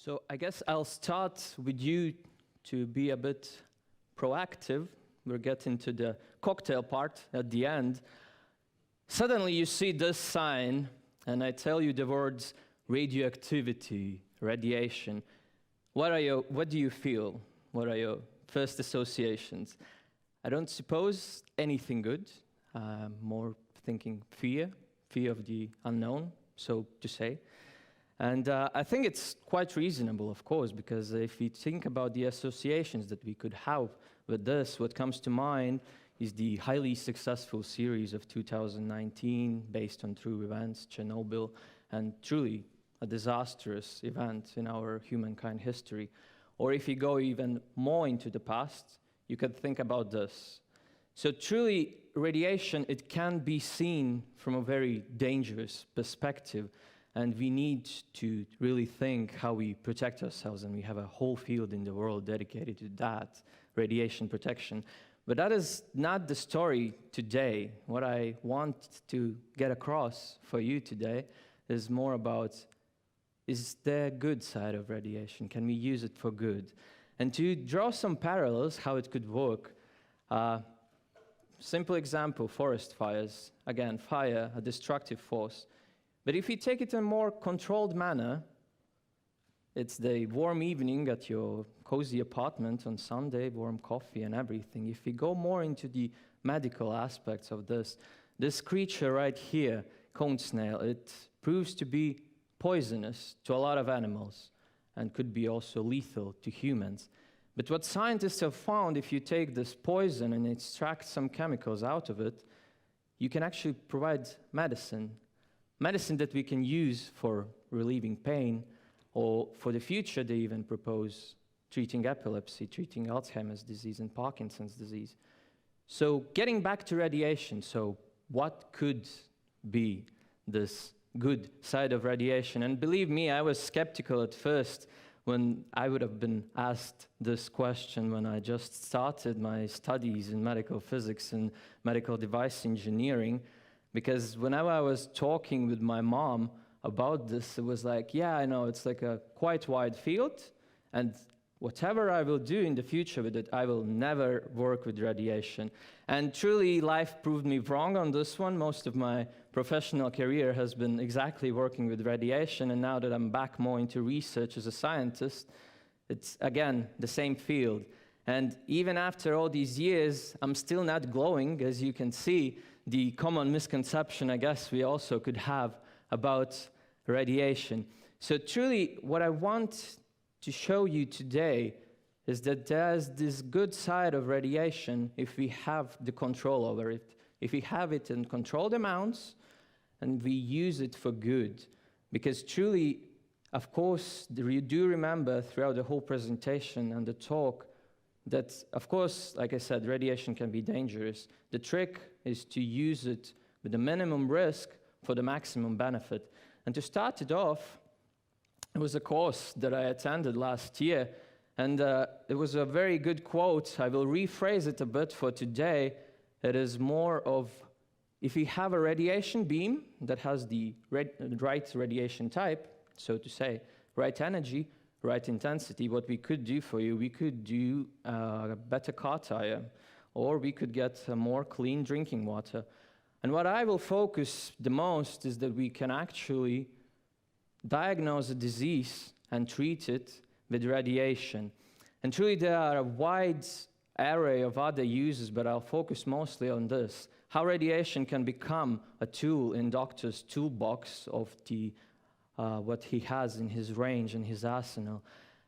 So I guess I'll start with you to be a bit proactive. We're getting to the cocktail part at the end. Suddenly you see this sign, and I tell you the words radioactivity, radiation. What do you feel? What are your first associations? I don't suppose anything good. More thinking fear of the unknown, so to say. And I think it's quite reasonable, of course, because if we think about the associations that we could have with this, what comes to mind is the highly successful series of 2019 based on true events, Chernobyl, and truly a disastrous event in our humankind history. Or if you go even more into the past, you could think about this. So truly, radiation, it can be seen from a very dangerous perspective. And we need to really think how we protect ourselves, and we have a whole field in the world dedicated to that, radiation protection. But that is not the story today. What I want to get across for you today is more about, is there a good side of radiation? Can we use it for good? And to draw some parallels, how it could work, simple example, forest fires. Again, fire, a destructive force. But if you take it in a more controlled manner, it's the warm evening at your cozy apartment on Sunday, warm coffee and everything. If we go more into the medical aspects of this creature right here, cone snail, it proves to be poisonous to a lot of animals and could be also lethal to humans. But what scientists have found, if you take this poison and extract some chemicals out of it, you can actually provide medicine that we can use for relieving pain, or for the future they even propose treating epilepsy, treating Alzheimer's disease and Parkinson's disease. So getting back to radiation, so what could be this good side of radiation? And believe me, I was skeptical at first when I would have been asked this question when I just started my studies in medical physics and medical device engineering. Because whenever I was talking with my mom about this, it was like, yeah, I know, it's like a quite wide field, and whatever I will do in the future with it, I will never work with radiation. And truly, life proved me wrong on this one. Most of my professional career has been exactly working with radiation, and now that I'm back more into research as a scientist, it's, again, the same field. And even after all these years, I'm still not glowing, as you can see. The common misconception, I guess, we also could have about radiation. So truly, what I want to show you today is that there's this good side of radiation if we have the control over it, if we have it in controlled amounts and we use it for good. Because truly, of course, you do remember throughout the whole presentation and the talk that, of course, like I said, radiation can be dangerous. The trick is to use it with the minimum risk for the maximum benefit. And to start it off, it was a course that I attended last year, and it was a very good quote. I will rephrase it a bit for today. It is more of, if you have a radiation beam that has the right radiation type, so to say, right energy, right intensity, what we could do for you, we could do a better car tire, or we could get more clean drinking water. And what I will focus the most is that we can actually diagnose a disease and treat it with radiation. And truly there are a wide array of other uses, but I'll focus mostly on this, how radiation can become a tool in doctor's toolbox of the what he has in his range and his arsenal.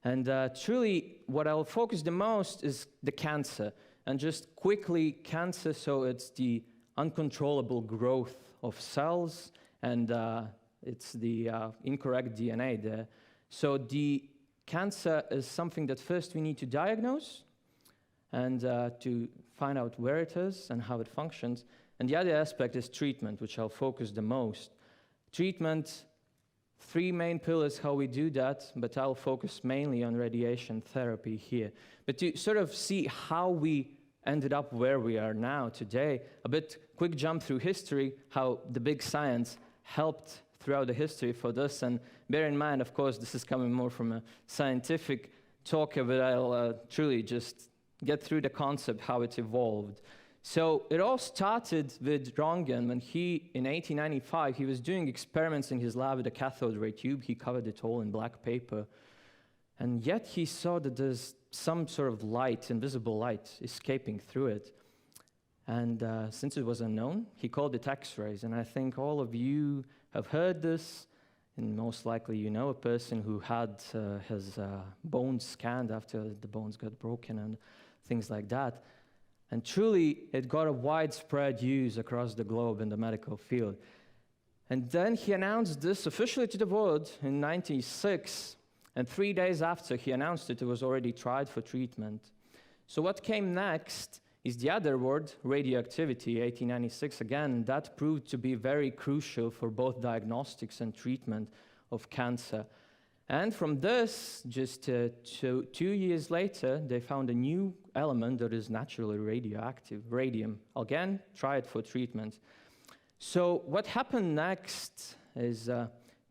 And truly, what I'll focus the most is the cancer. And just quickly, cancer, so it's the uncontrollable growth of cells, and it's the incorrect DNA there. So the cancer is something that first we need to diagnose, and to find out where it is and how it functions. And the other aspect is treatment, which I'll focus the most. Treatment, three main pillars how we do that, but I'll focus mainly on radiation therapy here. But to sort of see how we ended up where we are now today, a bit quick jump through history, how the big science helped throughout the history for this. And bear in mind, of course, this is coming more from a scientific talker, but I'll truly just get through the concept, how it evolved. So it all started with Röntgen when he, in 1895, he was doing experiments in his lab with a cathode ray tube. He covered it all in black paper. And yet he saw that there's some sort of light, invisible light, escaping through it. And since it was unknown, he called it X-rays. And I think all of you have heard this, and most likely you know a person who had his bones scanned after the bones got broken and things like that. And truly, it got a widespread use across the globe in the medical field. And then he announced this officially to the world in 1996, and 3 days after he announced it, it was already tried for treatment. So what came next is the other word, radioactivity, 1896 again. That proved to be very crucial for both diagnostics and treatment of cancer. And from this, just 2 years later, they found a new element that is naturally radioactive, radium. Again, tried for treatment. So what happened next is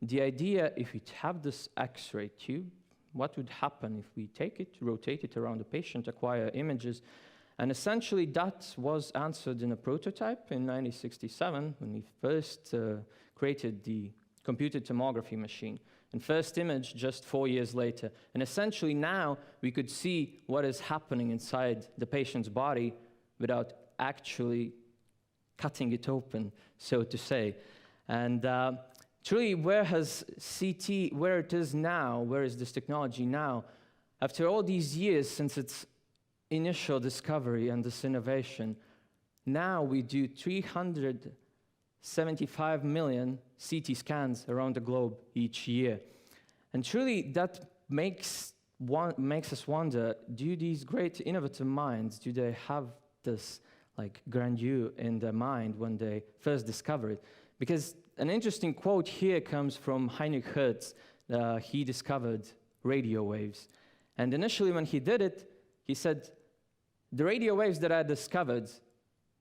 the idea, if we have this X-ray tube, what would happen if we take it, rotate it around the patient, acquire images? And essentially, that was answered in a prototype in 1967 when we first created the computed tomography machine. And first image just 4 years later. And essentially now we could see what is happening inside the patient's body without actually cutting it open, so to say. And truly, where has CT, where it is now, where is this technology now? After all these years since its initial discovery and this innovation, now we do 375 million CT scans around the globe each year. And truly, that makes us wonder, do these great innovative minds, do they have this like grandeur in their mind when they first discover it? Because an interesting quote here comes from Heinrich Hertz. He discovered radio waves. And initially when he did it, he said, the radio waves that I discovered,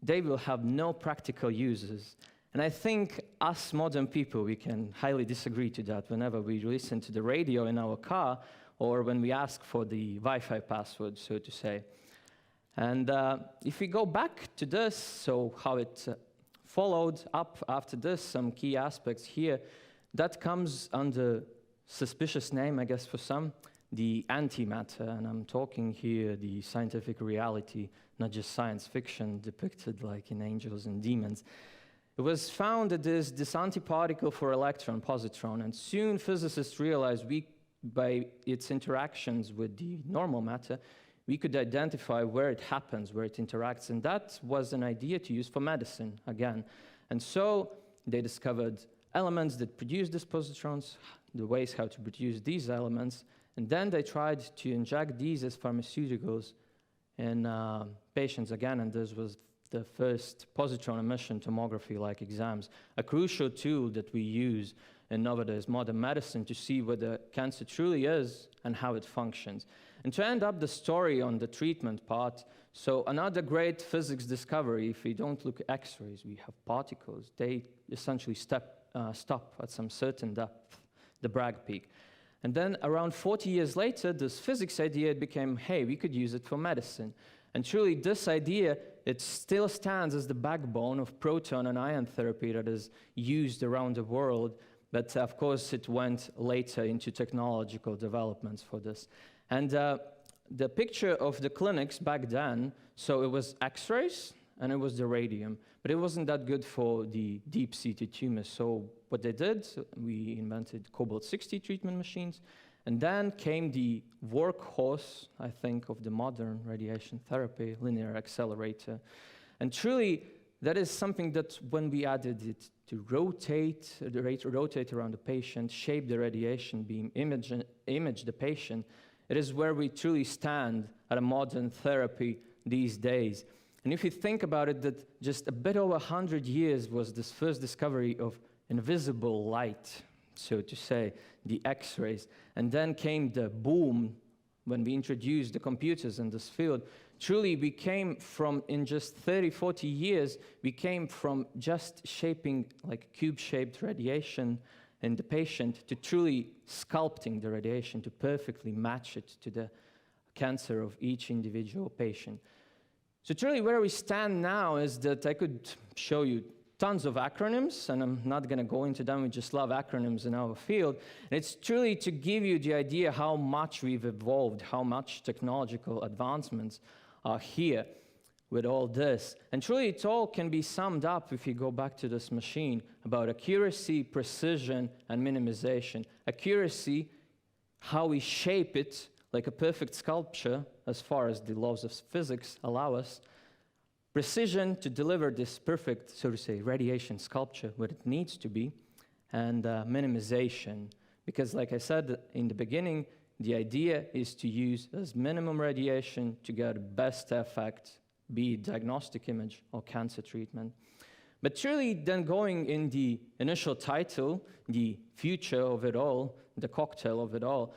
they will have no practical uses. And I think us modern people, we can highly disagree to that whenever we listen to the radio in our car or when we ask for the Wi-Fi password, so to say. And if we go back to this, so how it followed up after this, some key aspects here, that comes under suspicious name, I guess, for some, the antimatter. And I'm talking here the scientific reality, not just science fiction depicted like in Angels and Demons. It was found that there's this antiparticle for electron, positron, and soon physicists realized by its interactions with the normal matter, we could identify where it happens, where it interacts, and that was an idea to use for medicine, again. And so they discovered elements that produce these positrons, the ways how to produce these elements, and then they tried to inject these as pharmaceuticals in patients again, and this was the first positron emission tomography-like exams, a crucial tool that we use in nowadays modern medicine to see what the cancer truly is and how it functions. And to end up the story on the treatment part, so another great physics discovery, if we don't look at X-rays, we have particles. They essentially stop at some certain depth, the Bragg peak. And then around 40 years later, this physics idea became, hey, we could use it for medicine. And truly, this idea, it still stands as the backbone of proton and ion therapy that is used around the world. But of course, it went later into technological developments for this. And the picture of the clinics back then, so it was X-rays and it was the radium. But it wasn't that good for the deep-seated tumors. So what they did, we invented cobalt-60 treatment machines. And then came the workhorse, I think, of the modern radiation therapy, linear accelerator. And truly, that is something that when we added it to rotate around the patient, shape the radiation beam, image the patient, it is where we truly stand at a modern therapy these days. And if you think about it, that just a bit over 100 years was this first discovery of invisible light, so to say, the X-rays. And then came the boom when we introduced the computers in this field. Truly, we came from, in just 30, 40 years, we came from just shaping like cube-shaped radiation in the patient to truly sculpting the radiation to perfectly match it to the cancer of each individual patient. So truly where we stand now is that I could show you tons of acronyms, and I'm not going to go into them. We just love acronyms in our field. And it's truly to give you the idea how much we've evolved, how much technological advancements are here with all this. And truly it all can be summed up, if you go back to this machine, about accuracy, precision, and minimization. Accuracy, how we shape it like a perfect sculpture, as far as the laws of physics allow us. Precision, to deliver this perfect, so to say, radiation sculpture, what it needs to be. And minimization, because like I said in the beginning, the idea is to use as minimum radiation to get best effect, be it diagnostic image or cancer treatment. But truly then going in the initial title, the future of it all, the cocktail of it all,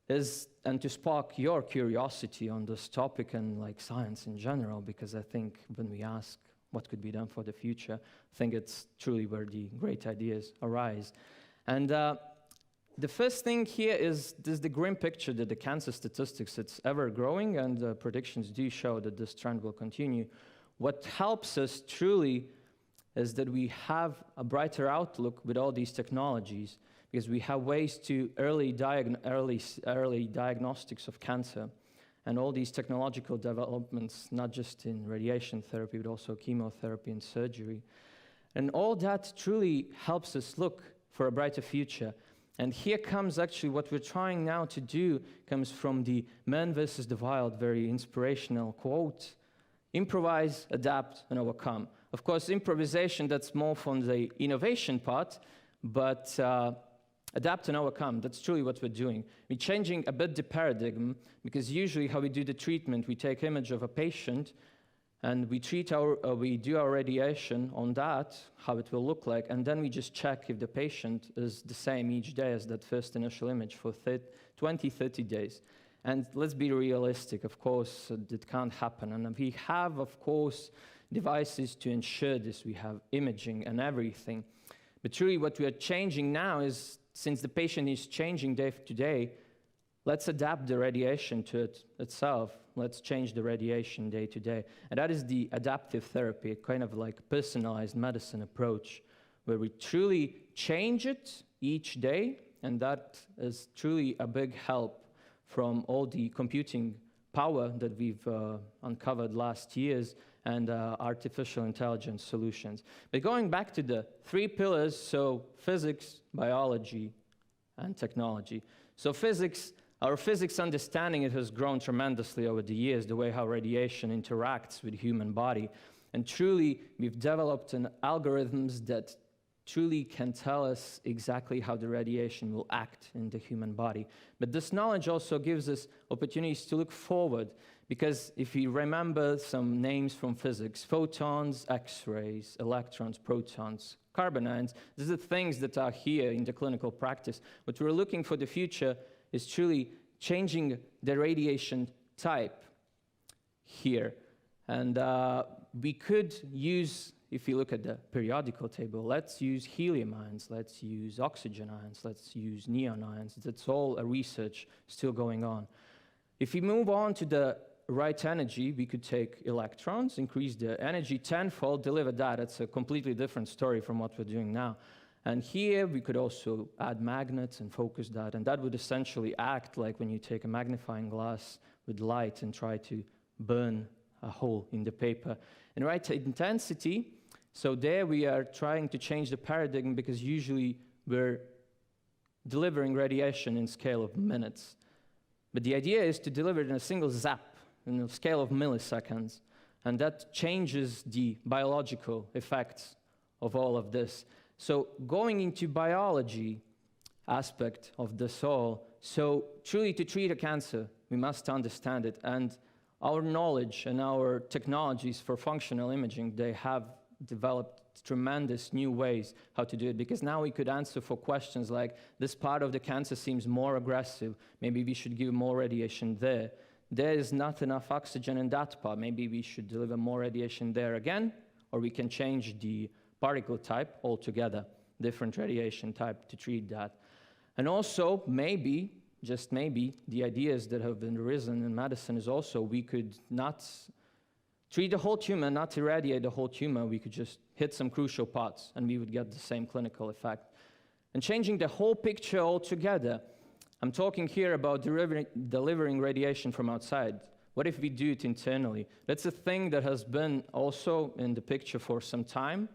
is, and to spark your curiosity on this topic and like science in general, because I think when we ask what could be done for the future, I think it's truly where the great ideas arise. And the first thing here is the grim picture that the cancer statistics, it's ever growing, and predictions do show that this trend will continue. What helps us truly is that we have a brighter outlook with all these technologies, because we have ways to early diagnostics of cancer, and all these technological developments, not just in radiation therapy, but also chemotherapy and surgery. And all that truly helps us look for a brighter future. And here comes actually what we're trying now to do, comes from the Man versus the Wild, very inspirational quote: improvise, adapt, and overcome. Of course, improvisation, that's more from the innovation part, but adapt and overcome, that's truly what we're doing. We're changing a bit the paradigm, because usually how we do the treatment, we take image of a patient, and we do our radiation on that, how it will look like, and then we just check if the patient is the same each day as that first initial image for 20, 30 days. And let's be realistic, of course, it can't happen. And we have, of course, devices to ensure this. We have imaging and everything. But truly what we are changing now is, since the patient is changing day to day, let's adapt the radiation to it itself. Let's change the radiation day to day. And that is the adaptive therapy, kind of like personalized medicine approach, where we truly change it each day, and that is truly a big help from all the computing power that we've uncovered last years, and artificial intelligence solutions. But going back to the three pillars, so physics, biology, and technology. So physics, our physics understanding, it has grown tremendously over the years, the way how radiation interacts with the human body. And truly, we've developed algorithms that truly can tell us exactly how the radiation will act in the human body. But this knowledge also gives us opportunities to look forward, because if you remember some names from physics, photons, X-rays, electrons, protons, carbon ions, these are things that are here in the clinical practice. What we're looking for the future is truly changing the radiation type here. And we could use, if you look at the periodical table, let's use helium ions, let's use oxygen ions, let's use neon ions. That's all a research still going on. If we move on to the right energy, we could take electrons, increase the energy tenfold, deliver that. It's a completely different story from what we're doing now. And here we could also add magnets and focus that, and that would essentially act like when you take a magnifying glass with light and try to burn a hole in the paper. And right intensity, so there we are trying to change the paradigm, because usually we're delivering radiation in scale of minutes. But the idea is to deliver it in a single zap, in a scale of milliseconds. And that changes the biological effects of all of this. So going into biology aspect of this all, so truly to treat a cancer, we must understand it. And our knowledge and our technologies for functional imaging, they have developed tremendous new ways how to do it, because now we could answer for questions like, this part of the cancer seems more aggressive, maybe we should give more radiation there. There is not enough oxygen in that part, maybe we should deliver more radiation there again, or we can change the particle type altogether. different radiation type to treat that. And also, maybe, just maybe, the ideas that have been arisen in medicine is also we could not treat the whole tumor, not irradiate the whole tumor, we could just hit some crucial parts and we would get the same clinical effect. And changing the whole picture altogether, I'm talking here about delivering radiation from outside. What if we do it internally? That's a thing that has been also in the picture for some time,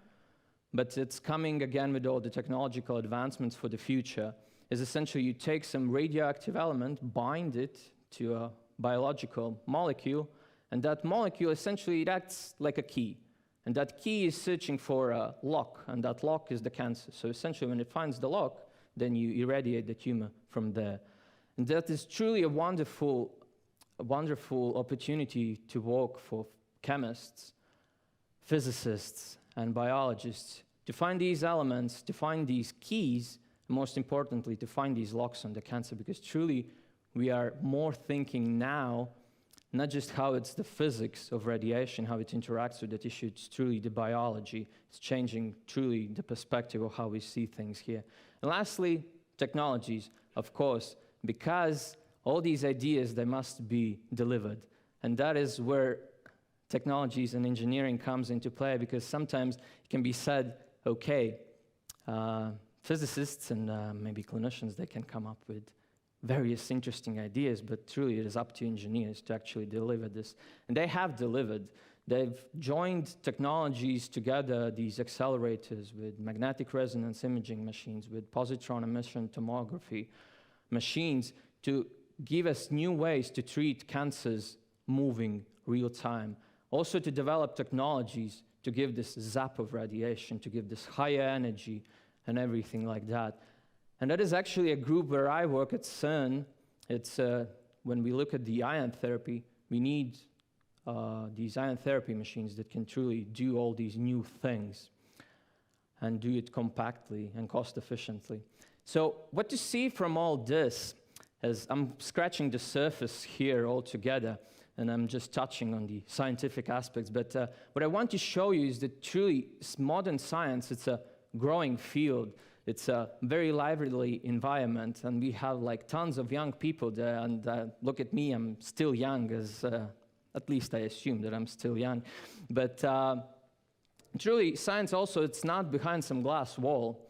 but it's coming again with all the technological advancements for the future, is essentially you take some radioactive element, bind it to a biological molecule, and that molecule essentially it acts like a key. And that key is searching for a lock, and that lock is the cancer. So essentially when it finds the lock, then you irradiate the tumor from there. And that is truly a wonderful opportunity to work for chemists, physicists, and biologists to find these elements, to find these keys, and most importantly, to find these locks on the cancer, because truly we are more thinking now not just how it's the physics of radiation, how it interacts with the tissue, it's truly the biology. It's changing truly the perspective of how we see things here. And lastly, technologies, of course, because all these ideas, they must be delivered. And that is where technologies and engineering comes into play, because sometimes it can be said, okay, physicists and maybe clinicians, they can come up with various interesting ideas, but truly it is up to engineers to actually deliver this. And they have delivered. They've joined technologies together, these accelerators with magnetic resonance imaging machines, with positron emission tomography machines, to give us new ways to treat cancers moving real time. Also to develop technologies to give this zap of radiation, to give this higher energy and everything like that. And that is actually a group where I work at CERN. It's when we look at the ion therapy, we need these ion therapy machines that can truly do all these new things and do it compactly and cost efficiently. So what you see from all this is I'm scratching the surface here altogether, and I'm just touching on the scientific aspects. But what I want to show you is that truly modern science, it's a growing field. It's a very lively environment, and we have like tons of young people there. And look at me, I'm still young, as at least I assume that I'm still young. But truly, science also, it's not behind some glass wall,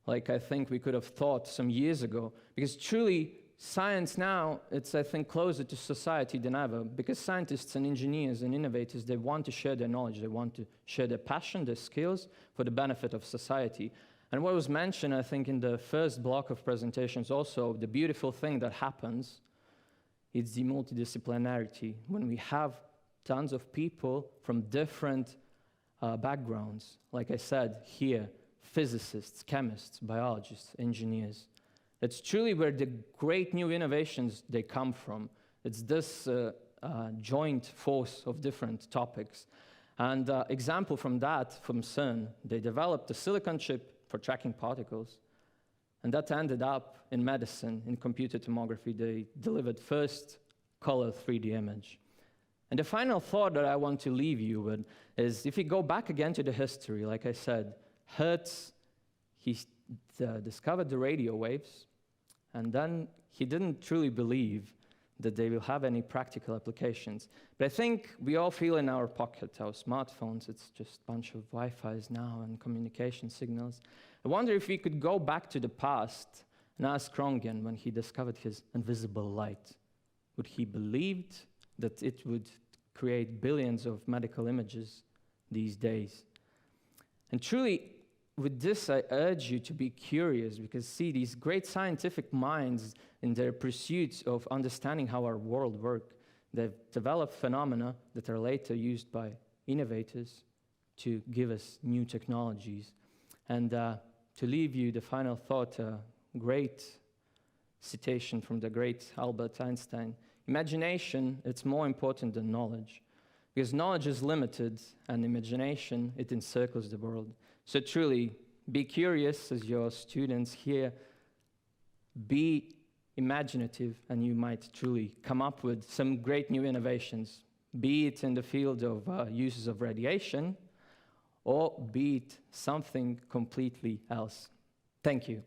like I think we could have thought some years ago. Because truly, science now, it's, I think, closer to society than ever. Because scientists and engineers and innovators, they want to share their knowledge. They want to share their passion, their skills for the benefit of society. And what was mentioned, I think, in the first block of presentations also, the beautiful thing that happens is the multidisciplinarity. When we have tons of people from different backgrounds, like I said here, physicists, chemists, biologists, engineers. It's truly where the great new innovations, they come from. It's this joint force of different topics. And example from that, from CERN, they developed a silicon chip for tracking particles. And that ended up in medicine, in computer tomography. They delivered first color 3D image. And the final thought that I want to leave you with is, if you go back again to the history, like I said, Hertz, he discovered the radio waves, and then he didn't truly believe that they will have any practical applications. But I think we all feel in our pocket, our smartphones, it's just a bunch of Wi-Fi's now and communication signals. I wonder if we could go back to the past and ask Röntgen when he discovered his invisible light. Would he believed that it would create billions of medical images these days? And truly, with this, I urge you to be curious, because see, these great scientific minds in their pursuits of understanding how our world works, they've developed phenomena that are later used by innovators to give us new technologies. And to leave you the final thought, a great citation from the great Albert Einstein: imagination, it's more important than knowledge, because knowledge is limited, and imagination, it encircles the world. So truly, be curious as your students here, be imaginative, and you might truly come up with some great new innovations, be it in the field of uses of radiation, or be it something completely else. Thank you.